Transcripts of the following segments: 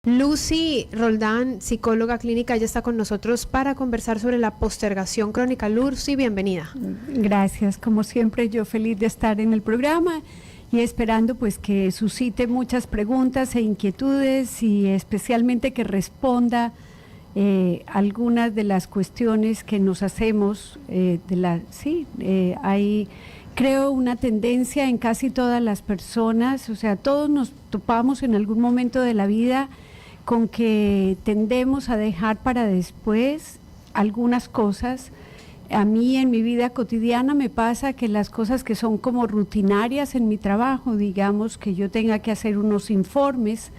Lucy Roldán, psicóloga clínica, ella está con nosotros para conversar sobre la postergación crónica. Lucy, bienvenida. Gracias, como siempre yo feliz de estar en el programa y esperando pues que suscite muchas preguntas e inquietudes y especialmente que responda algunas de las cuestiones que nos hacemos hay creo una tendencia en casi todas las personas, o sea, todos nos topamos en algún momento de la vida con que tendemos a dejar para después algunas cosas. A mí en mi vida cotidiana me pasa que las cosas que son como rutinarias en mi trabajo, digamos que yo tenga que hacer unos informes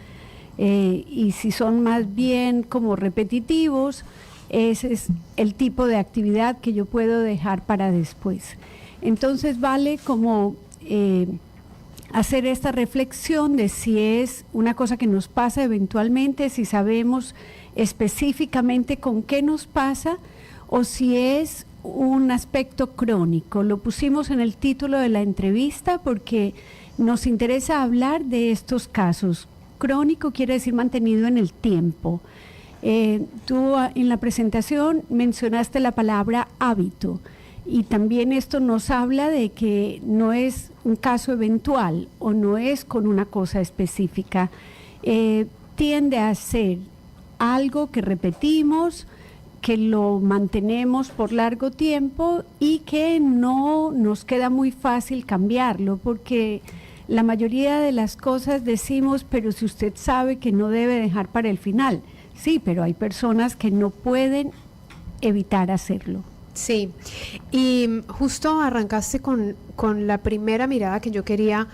y si son más bien como repetitivos, ese es el tipo de actividad que yo puedo dejar para después. Entonces vale como hacer esta reflexión de si es una cosa que nos pasa eventualmente, si sabemos específicamente con qué nos pasa o si es un aspecto crónico. Lo pusimos en el título de la entrevista porque nos interesa hablar de estos casos. Crónico quiere decir mantenido en el tiempo. Tú en la presentación mencionaste la palabra hábito. Y también esto nos habla de que no es un caso eventual o no es con una cosa específica. Tiende a ser algo que repetimos, que lo mantenemos por largo tiempo y que no nos queda muy fácil cambiarlo, porque la mayoría de las cosas decimos, pero si usted sabe que no debe dejar para el final. Sí, pero hay personas que no pueden evitar hacerlo. Sí, y justo arrancaste con la primera mirada que yo quería,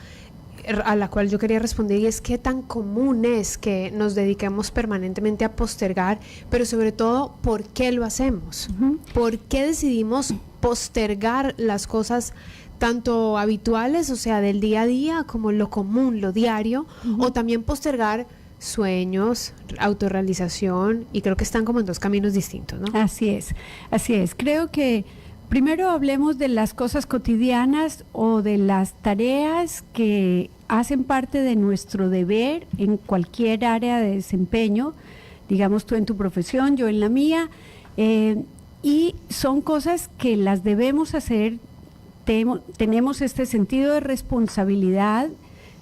a la cual yo quería responder, y es qué tan común es que nos dediquemos permanentemente a postergar, pero sobre todo, ¿por qué lo hacemos? ¿Por qué decidimos postergar las cosas tanto habituales, o sea, del día a día, como lo común, lo diario, o también postergar sueños, autorrealización, y creo que están como en dos caminos distintos, ¿no? Así es. Creo que primero hablemos de las cosas cotidianas o de las tareas que hacen parte de nuestro deber en cualquier área de desempeño, digamos tú en tu profesión, yo en la mía, y son cosas que las debemos hacer, tenemos este sentido de responsabilidad.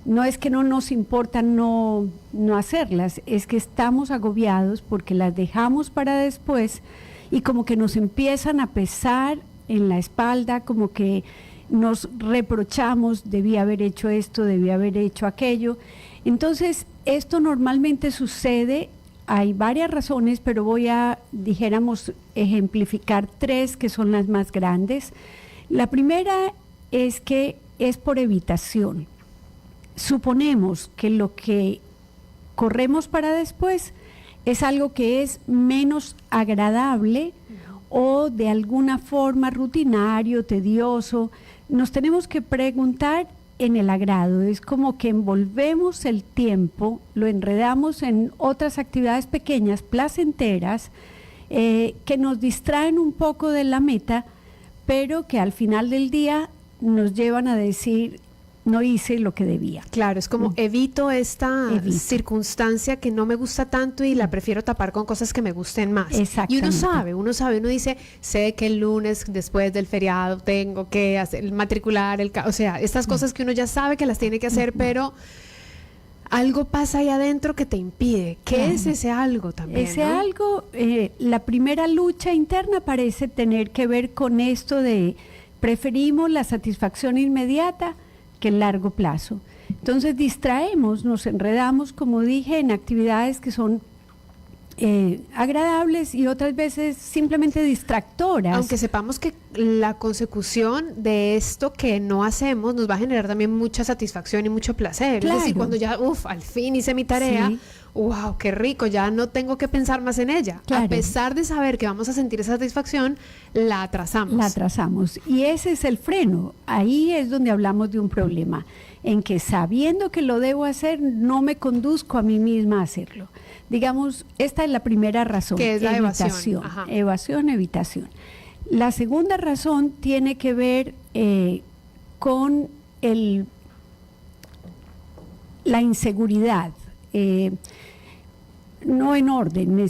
No es que no nos importa no hacerlas, es que estamos agobiados porque las dejamos para después y como que nos empiezan a pesar en la espalda, como que nos reprochamos, debí haber hecho esto, debí haber hecho aquello. Entonces, esto normalmente sucede, hay varias razones, pero voy a, dijéramos, ejemplificar tres que son las más grandes. La primera es que es por evitación. Suponemos que lo que corremos para después es algo que es menos agradable o de alguna forma rutinario, tedioso. Nos tenemos que preguntar en el agrado. Es como que envolvemos el tiempo, lo enredamos en otras actividades pequeñas, placenteras, que nos distraen un poco de la meta, pero que al final del día nos llevan a decir, no hice lo que debía. Claro, es como evito esta circunstancia que no me gusta tanto y la prefiero tapar con cosas que me gusten más. Y uno sabe, uno dice, sé que el lunes después del feriado tengo que hacer, matricular o sea, estas cosas que uno ya sabe que las tiene que hacer, pero algo pasa ahí adentro que te impide. ¿Qué es ese algo también? Ese algo, la primera lucha interna parece tener que ver con esto de preferimos la satisfacción inmediata que el largo plazo. Entonces distraemos, nos enredamos, como dije, en actividades que son agradables y otras veces simplemente distractoras. Aunque sepamos que la consecución de esto que no hacemos nos va a generar también mucha satisfacción y mucho placer. Claro. Es decir, cuando ya, al fin hice mi tarea, sí. ¡Wow, qué rico! Ya no tengo que pensar más en ella. Claro. A pesar de saber que vamos a sentir esa satisfacción, la atrasamos. La atrasamos. Y ese es el freno. Ahí es donde hablamos de un problema, en que sabiendo que lo debo hacer, no me conduzco a mí misma a hacerlo. Digamos, esta es la primera razón. Que es la evasión. Evasión. La segunda razón tiene que ver con la inseguridad. no en orden,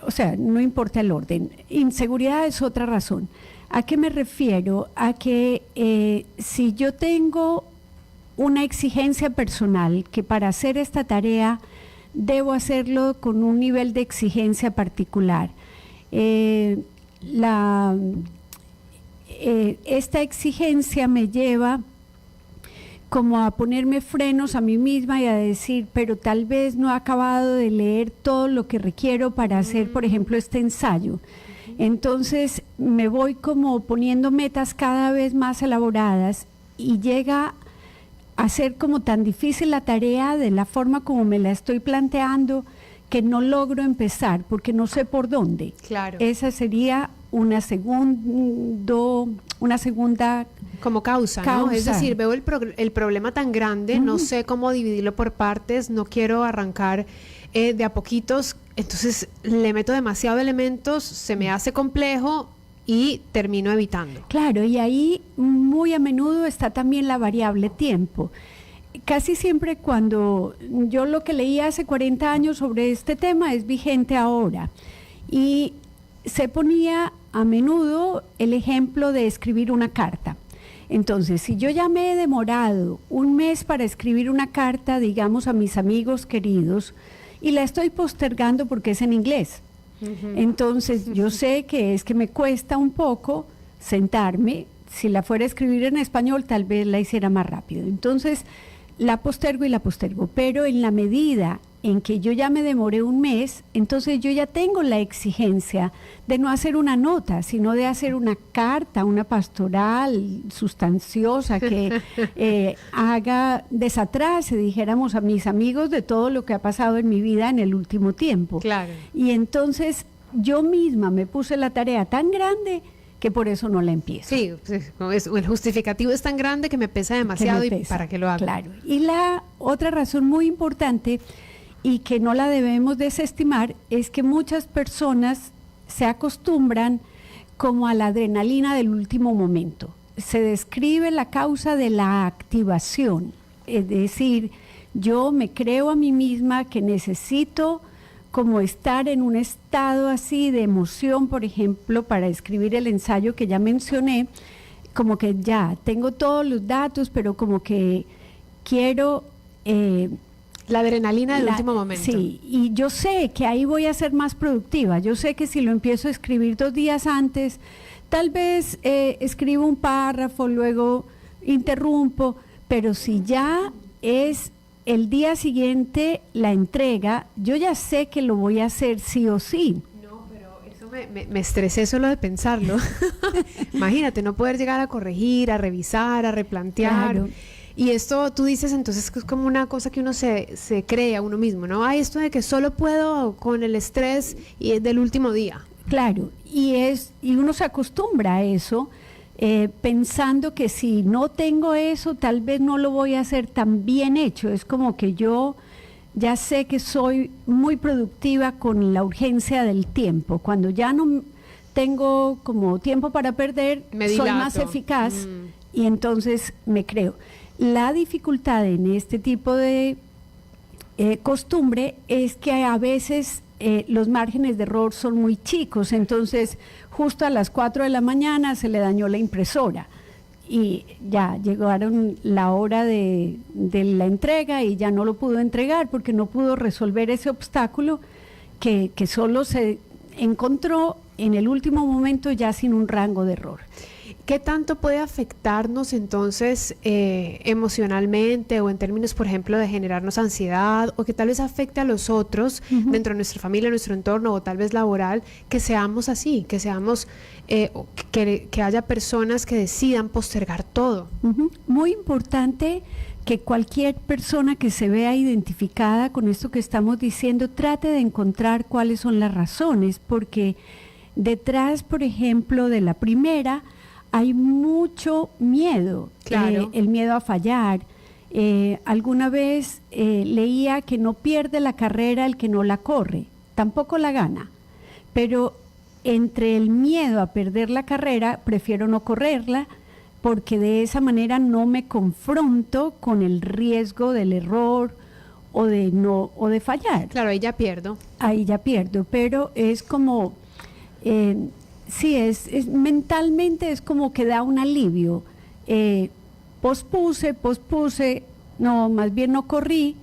o sea, no importa el orden. Inseguridad es otra razón. ¿A qué me refiero? A que si yo tengo una exigencia personal, que para hacer esta tarea debo hacerlo con un nivel de exigencia particular. Esta exigencia me lleva como a ponerme frenos a mí misma y a decir, pero tal vez no he acabado de leer todo lo que requiero para hacer, por ejemplo, este ensayo. Entonces me voy como poniendo metas cada vez más elaboradas y llega a ser como tan difícil la tarea de la forma como me la estoy planteando que no logro empezar porque no sé por dónde. Claro. Esa sería una segunda como causa, ¿no? Es decir, veo el problema tan grande, no sé cómo dividirlo por partes, no quiero arrancar de a poquitos, entonces le meto demasiado elementos, se me hace complejo y termino evitando. Claro, y ahí muy a menudo está también la variable tiempo. Casi siempre cuando yo lo que leí hace 40 años sobre este tema es vigente ahora. Y se ponía a menudo el ejemplo de escribir una carta. Entonces, si yo ya me he demorado un mes para escribir una carta, digamos, a mis amigos queridos, y la estoy postergando porque es en inglés. Entonces, yo sé que es que me cuesta un poco sentarme. Si la fuera a escribir en español, tal vez la hiciera más rápido. Entonces, la postergo y la postergo. Pero en la medida en que yo ya me demoré un mes, entonces yo ya tengo la exigencia de no hacer una nota, sino de hacer una carta, una pastoral sustanciosa que desatrase, dijéramos, a mis amigos de todo lo que ha pasado en mi vida en el último tiempo. Claro. Y entonces yo misma me puse la tarea tan grande que por eso no la empiezo. Sí, el justificativo es tan grande que me pesa demasiado y para qué lo hago. Claro. Y la otra razón muy importante y que no la debemos desestimar es que muchas personas se acostumbran como a la adrenalina del último momento. Se describe la causa de la activación, es decir, yo me creo a mí misma que necesito como estar en un estado así de emoción, por ejemplo, para escribir el ensayo que ya mencioné, como que ya tengo todos los datos, pero como que quiero... la adrenalina del último momento. Sí, y yo sé que ahí voy a ser más productiva. Yo sé que si lo empiezo a escribir 2 días antes, tal vez escribo un párrafo, luego interrumpo, pero si ya es el día siguiente la entrega, yo ya sé que lo voy a hacer sí o sí. No, pero eso me estresé solo de pensarlo. Imagínate, no poder llegar a corregir, a revisar, a replantear. Claro. Y esto tú dices entonces que es como una cosa que uno se cree a uno mismo, ¿no? Hay esto de que solo puedo con el estrés y del último día. Claro, y uno se acostumbra a eso, pensando que si no tengo eso, tal vez no lo voy a hacer tan bien hecho. Es como que yo ya sé que soy muy productiva con la urgencia del tiempo. Cuando ya no tengo como tiempo para perder, soy más eficaz y entonces me creo. La dificultad en este tipo de costumbre es que a veces los márgenes de error son muy chicos, entonces justo a las 4 de la mañana se le dañó la impresora y ya llegaron la hora de la entrega y ya no lo pudo entregar porque no pudo resolver ese obstáculo que solo se encontró en el último momento ya sin un rango de error. ¿Qué tanto puede afectarnos entonces emocionalmente o en términos, por ejemplo, de generarnos ansiedad o que tal vez afecte a los otros dentro de nuestra familia, nuestro entorno o tal vez laboral, que seamos así, que seamos, que haya personas que decidan postergar todo? Muy importante que cualquier persona que se vea identificada con esto que estamos diciendo trate de encontrar cuáles son las razones, porque detrás, por ejemplo, de la primera, hay mucho miedo, claro. El miedo a fallar. Alguna vez leía que no pierde la carrera el que no la corre, tampoco la gana, pero entre el miedo a perder la carrera, prefiero no correrla, porque de esa manera no me confronto con el riesgo del error o de no, o de fallar. Claro, ahí ya pierdo. Ahí ya pierdo, pero es como, sí, mentalmente es como que da un alivio. Pospuse, no, más bien no corrí,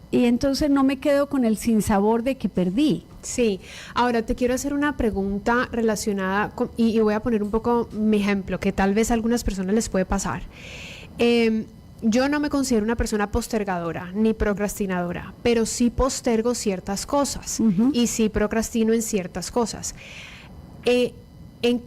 y entonces no me quedo con el sinsabor de que perdí. Sí, ahora te quiero hacer una pregunta relacionada con, y voy a poner un poco mi ejemplo, que tal vez a algunas personas les puede pasar. Yo no me considero una persona postergadora ni procrastinadora, pero sí postergo ciertas cosas y sí procrastino en ciertas cosas. ¿En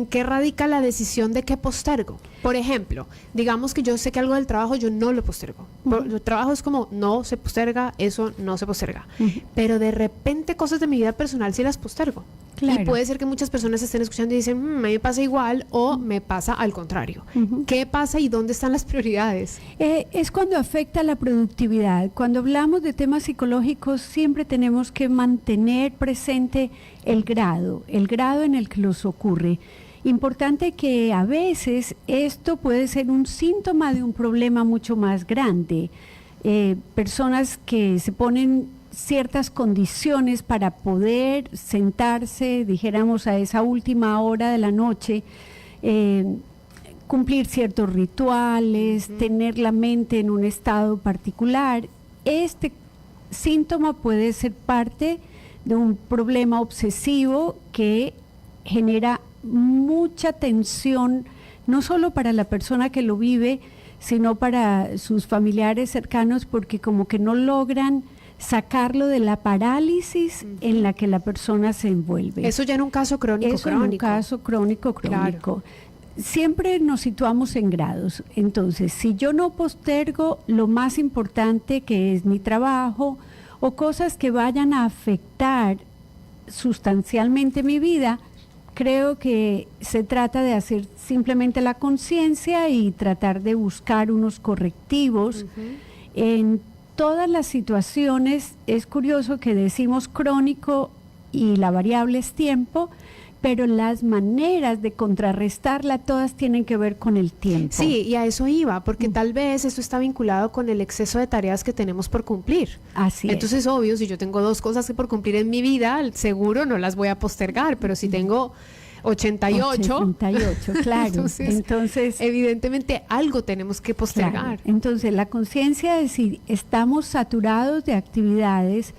qué radica la decisión de qué postergo? Por ejemplo, digamos que yo sé que algo del trabajo yo no lo postergo. El trabajo es como, no se posterga, eso no se posterga. Pero de repente cosas de mi vida personal sí las postergo. Claro. Y puede ser que muchas personas estén escuchando y dicen, a mí me pasa igual o me pasa al contrario. ¿Qué pasa y dónde están las prioridades? Es cuando afecta la productividad. Cuando hablamos de temas psicológicos siempre tenemos que mantener presente el grado en el que los ocurre. Importante que a veces esto puede ser un síntoma de un problema mucho más grande. Personas que se ponen ciertas condiciones para poder sentarse, dijéramos, a esa última hora de la noche, cumplir ciertos rituales, tener la mente en un estado particular. Este síntoma puede ser parte de un problema obsesivo que genera mucha tensión, no solo para la persona que lo vive, sino para sus familiares cercanos, porque como que no logran sacarlo de la parálisis en la que la persona se envuelve. Eso ya en un caso crónico. En un caso crónico. Claro. Siempre nos situamos en grados. Entonces, si yo no postergo lo más importante, que es mi trabajo, o cosas que vayan a afectar sustancialmente mi vida, creo que se trata de hacer simplemente la conciencia y tratar de buscar unos correctivos. En todas las situaciones es curioso que decimos crónico y la variable es tiempo, pero las maneras de contrarrestarla todas tienen que ver con el tiempo. Sí, y a eso iba, porque tal vez esto está vinculado con el exceso de tareas que tenemos por cumplir. Así es. Entonces, obvio, si yo tengo 2 cosas que por cumplir en mi vida, seguro no las voy a postergar, pero si tengo 88, claro. Entonces, evidentemente algo tenemos que postergar. Claro. Entonces, la conciencia es si estamos saturados de actividades,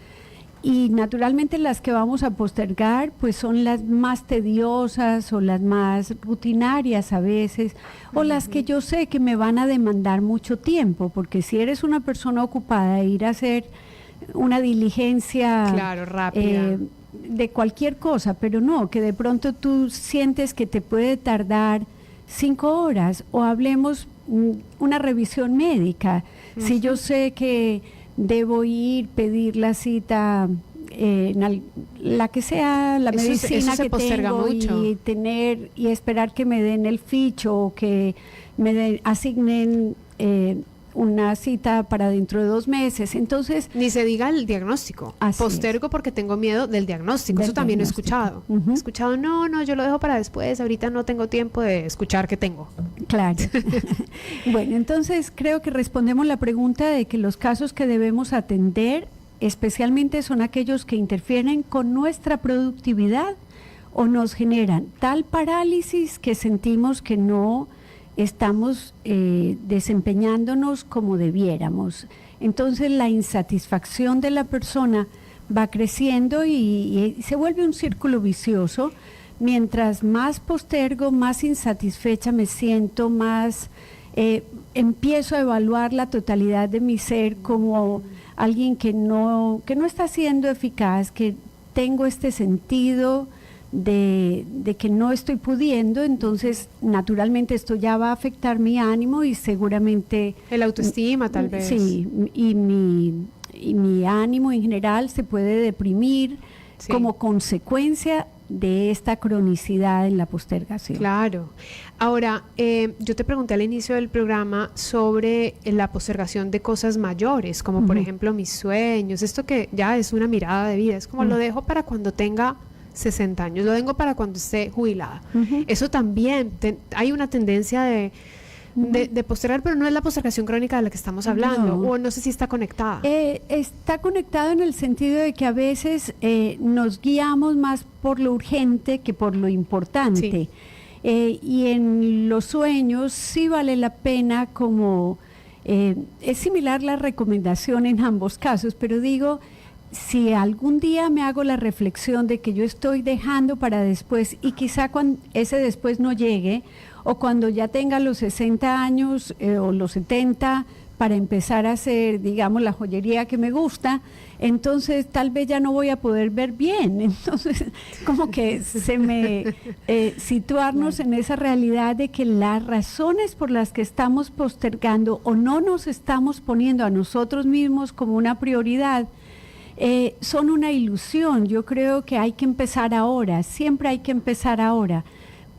y naturalmente las que vamos a postergar pues son las más tediosas o las más rutinarias a veces, o las que yo sé que me van a demandar mucho tiempo, porque si eres una persona ocupada, ir a hacer una diligencia, claro, rápida, de cualquier cosa, pero no, que de pronto tú sientes que te puede tardar 5 horas, o hablemos una revisión médica. Si yo sé que debo ir, pedir la cita, la que sea, la medicina que tengo, mucho. Y esperar que me den el ficho, o que me asignen una cita para dentro de 2 meses. Entonces, ni se diga el diagnóstico. Postergo porque tengo miedo del diagnóstico. Eso también he escuchado. He escuchado, no, yo lo dejo para después, ahorita no tengo tiempo de escuchar qué tengo. Claro. Bueno, entonces creo que respondemos la pregunta de que los casos que debemos atender especialmente son aquellos que interfieren con nuestra productividad o nos generan tal parálisis que sentimos que no estamos desempeñándonos como debiéramos. Entonces la insatisfacción de la persona va creciendo y se vuelve un círculo vicioso. Mientras más postergo, más insatisfecha me siento, más empiezo a evaluar la totalidad de mi ser como alguien que no está siendo eficaz, que tengo este sentido de que no estoy pudiendo. Entonces naturalmente esto ya va a afectar mi ánimo y seguramente el autoestima tal vez. Sí, y mi ánimo en general se puede deprimir como consecuencia de esta cronicidad en la postergación. Claro. Ahora, yo te pregunté al inicio del programa sobre la postergación de cosas mayores, como por ejemplo mis sueños, esto que ya es una mirada de vida, es como lo dejo para cuando tenga 60 años, lo dejo para cuando esté jubilada. Eso también, hay una tendencia de de postergar, pero no es la postergación crónica de la que estamos hablando, o no sé si está conectada. Está conectado en el sentido de que a veces nos guiamos más por lo urgente que por lo importante. Sí. Y en los sueños sí vale la pena como... es similar la recomendación en ambos casos, pero digo, si algún día me hago la reflexión de que yo estoy dejando para después y quizá cuando ese después no llegue, o cuando ya tenga los 60 años o los 70 para empezar a hacer, digamos, la joyería que me gusta, entonces tal vez ya no voy a poder ver bien. Entonces, como que situarnos en esa realidad de que las razones por las que estamos postergando o no nos estamos poniendo a nosotros mismos como una prioridad, son una ilusión. Yo creo que hay que empezar ahora, siempre hay que empezar ahora.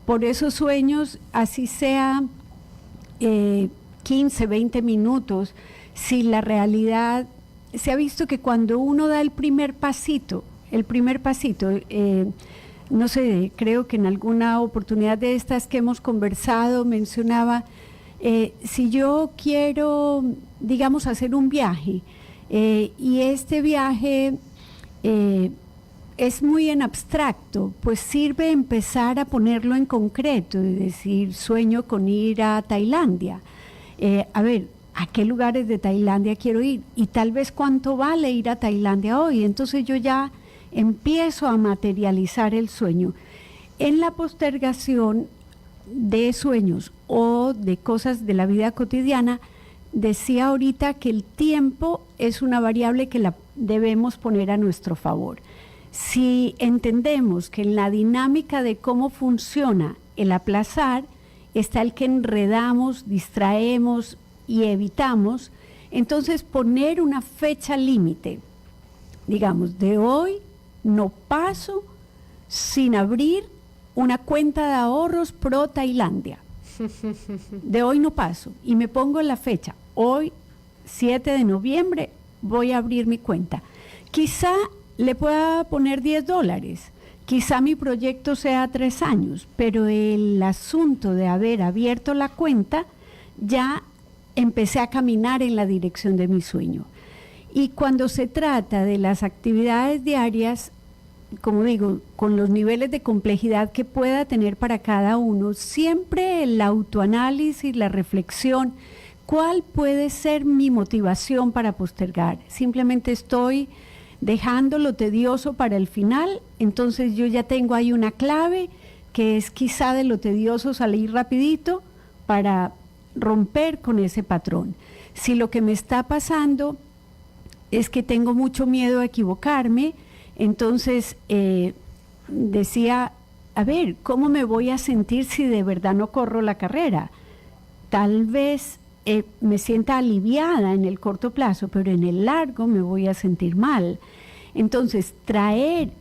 Por esos sueños, así sea 15, 20 minutos, si la realidad, se ha visto que cuando uno da el primer pasito, no sé, creo que en alguna oportunidad de estas que hemos conversado mencionaba, si yo quiero, digamos, hacer un viaje, y este viaje es muy en abstracto, pues sirve empezar a ponerlo en concreto, es decir, sueño con ir a Tailandia. A ver, ¿a qué lugares de Tailandia quiero ir? Y tal vez cuánto vale ir a Tailandia hoy. Entonces yo ya empiezo a materializar el sueño. En la postergación de sueños o de cosas de la vida cotidiana, decía ahorita que el tiempo es una variable que la debemos poner a nuestro favor. Si entendemos que en la dinámica de cómo funciona el aplazar está el que enredamos, distraemos y evitamos, entonces poner una fecha límite, digamos, de hoy no paso sin abrir una cuenta de ahorros pro Tailandia. De hoy no paso y me pongo la fecha. Hoy, 7 de noviembre, voy a abrir mi cuenta. Quizá le pueda poner $10, quizá mi proyecto sea 3 años, pero el asunto de haber abierto la cuenta, ya empecé a caminar en la dirección de mi sueño. Y cuando se trata de las actividades diarias, como digo, con los niveles de complejidad que pueda tener para cada uno, siempre el autoanálisis, la reflexión, ¿cuál puede ser mi motivación para postergar? Simplemente estoy dejando lo tedioso para el final, entonces yo ya tengo ahí una clave que es quizá de lo tedioso salir rapidito para romper con ese patrón. Si lo que me está pasando es que tengo mucho miedo a equivocarme, entonces decía, a ver, ¿cómo me voy a sentir si de verdad no corro la carrera? Tal vez me sienta aliviada en el corto plazo, pero en el largo me voy a sentir mal. Entonces, traer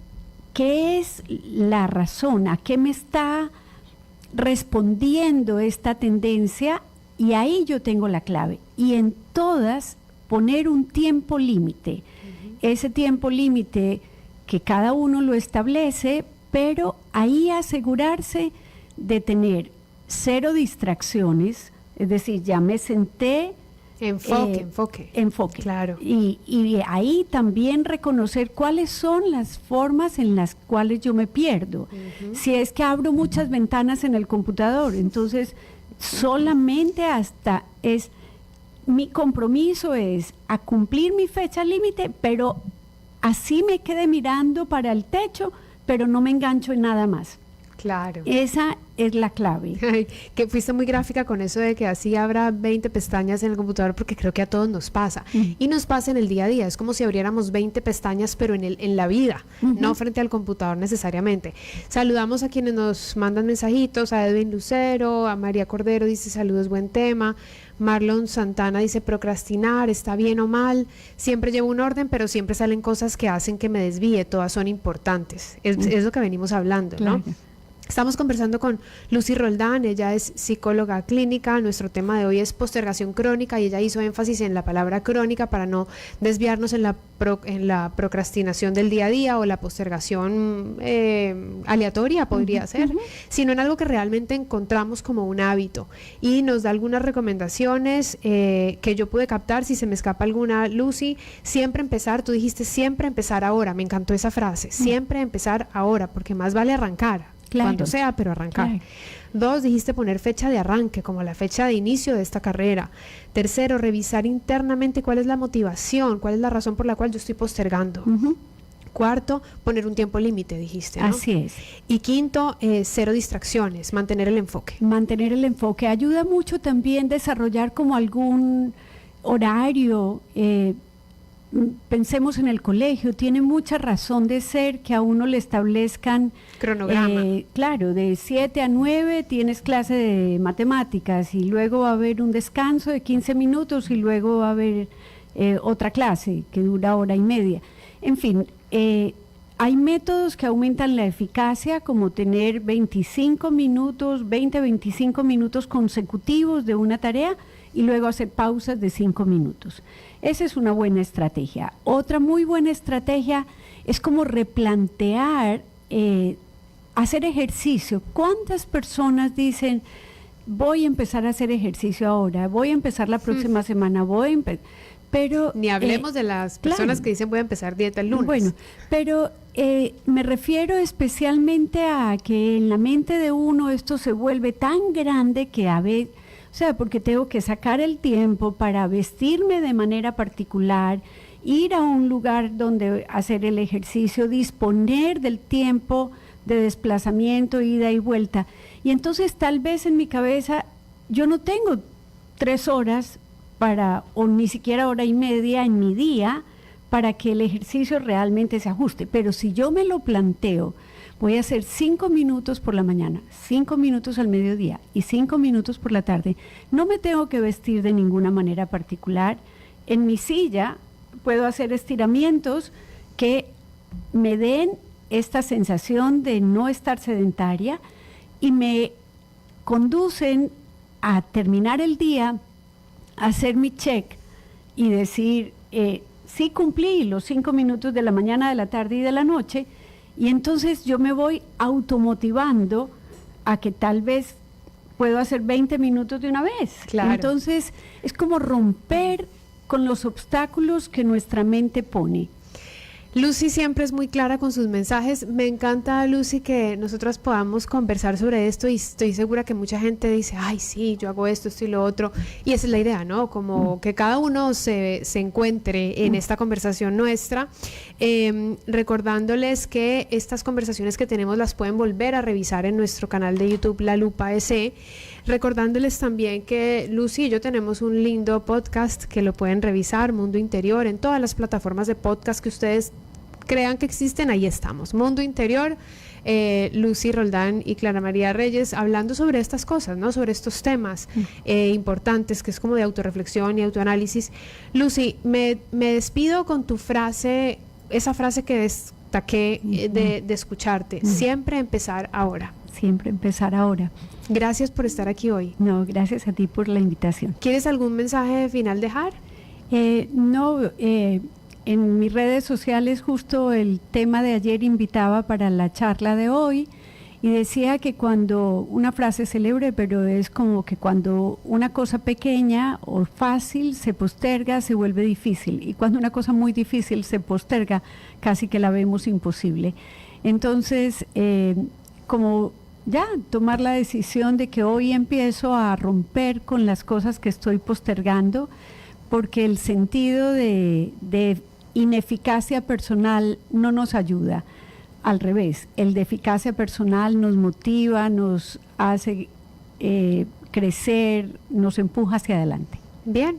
qué es la razón, a qué me está respondiendo esta tendencia, y ahí yo tengo la clave. Y en todas, poner un tiempo límite. Ese tiempo límite que cada uno lo establece, pero ahí asegurarse de tener 0 distracciones, es decir, ya me senté. Enfoque. Claro. Y ahí también reconocer cuáles son las formas en las cuales yo me pierdo. Si es que abro muchas ventanas en el computador, entonces solamente mi compromiso es a cumplir mi fecha límite, pero así me quedé mirando para el techo, pero no me engancho en nada más. Claro. Esa es la clave. Ay, que fuiste muy gráfica con eso de que así habrá 20 pestañas en el computador, porque creo que a todos nos pasa. Y nos pasa en el día a día. Es como si abriéramos 20 pestañas, pero en la vida, no frente al computador necesariamente. Saludamos a quienes nos mandan mensajitos, a Edwin Lucero, a María Cordero, dice saludos, buen tema. Marlon Santana dice procrastinar, está bien o mal, siempre llevo un orden, pero siempre salen cosas que hacen que me desvíe, todas son importantes. Es lo que venimos hablando, ¿no? Estamos conversando con Lucy Roldán, ella es psicóloga clínica. Nuestro tema de hoy es postergación crónica y ella hizo énfasis en la palabra crónica para no desviarnos en la procrastinación del día a día o la postergación aleatoria podría ser, sino en algo que realmente encontramos como un hábito, y nos da algunas recomendaciones que yo pude captar. Si se me escapa alguna, Lucy, siempre empezar, tú dijiste siempre empezar ahora, me encantó esa frase, siempre empezar ahora, porque más vale arrancar. Claro. Cuando sea, pero arrancar. Claro. 2, dijiste poner fecha de arranque, como la fecha de inicio de esta carrera. 3, revisar internamente cuál es la motivación, cuál es la razón por la cual yo estoy postergando. 4, poner un tiempo límite, dijiste, ¿no? Así es. Y 5, 0 distracciones, mantener el enfoque. Mantener el enfoque. Ayuda mucho también desarrollar como algún horario. Pensemos en el colegio, tiene mucha razón de ser que a uno le establezcan cronograma. Claro, de 7 a 9 tienes clase de matemáticas y luego va a haber un descanso de 15 minutos y luego va a haber otra clase que dura hora y media. En fin, hay métodos que aumentan la eficacia, como tener 25 minutos, 25 minutos consecutivos de una tarea y luego hacer pausas de 5 minutos. Esa es una buena estrategia. Otra muy buena estrategia es como replantear, hacer ejercicio. ¿Cuántas personas dicen, voy a empezar a hacer ejercicio ahora, voy a empezar la próxima semana, pero ni hablemos de las personas que dicen voy a empezar dieta el lunes? Bueno, pero me refiero especialmente a que en la mente de uno esto se vuelve tan grande que a veces... O sea, porque tengo que sacar el tiempo para vestirme de manera particular, ir a un lugar donde hacer el ejercicio, disponer del tiempo de desplazamiento, ida y vuelta. Y entonces tal vez en mi cabeza yo no tengo 3 horas o ni siquiera hora y media en mi día para que el ejercicio realmente se ajuste. Pero si yo me lo planteo, voy a hacer 5 minutos por la mañana, 5 minutos al mediodía y 5 minutos por la tarde. No me tengo que vestir de ninguna manera particular. En mi silla puedo hacer estiramientos que me den esta sensación de no estar sedentaria y me conducen a terminar el día, a hacer mi check y decir, sí cumplí los 5 minutos de la mañana, de la tarde y de la noche. Y entonces yo me voy automotivando a que tal vez puedo hacer 20 minutos de una vez. Claro. Entonces es como romper con los obstáculos que nuestra mente pone. Lucy siempre es muy clara con sus mensajes. Me encanta, Lucy, que nosotras podamos conversar sobre esto, y estoy segura que mucha gente dice, ay, sí, yo hago esto y lo otro, y esa es la idea, ¿no? Como que cada uno se encuentre en esta conversación nuestra, recordándoles que estas conversaciones que tenemos las pueden volver a revisar en nuestro canal de YouTube, La Lupa S. Recordándoles también que Lucy y yo tenemos un lindo podcast que lo pueden revisar, Mundo Interior, en todas las plataformas de podcast que ustedes crean que existen, ahí estamos. Mundo Interior, Lucy Roldán y Clara María Reyes hablando sobre estas cosas, ¿no? Sobre estos temas importantes, que es como de autorreflexión y autoanálisis. Lucy, me despido con tu frase, esa frase que destaqué de escucharte, siempre empezar ahora. Siempre empezar ahora. Gracias por estar aquí hoy. No, gracias a ti por la invitación. ¿Quieres algún mensaje final dejar? En mis redes sociales justo el tema de ayer invitaba para la charla de hoy y decía que cuando, una frase célebre, pero es como que cuando una cosa pequeña o fácil se posterga, se vuelve difícil, y cuando una cosa muy difícil se posterga, casi que la vemos imposible. Entonces, como ya tomar la decisión de que hoy empiezo a romper con las cosas que estoy postergando, porque el sentido de ineficacia personal no nos ayuda. Al revés, el de eficacia personal nos motiva, nos hace crecer, nos empuja hacia adelante. Bien,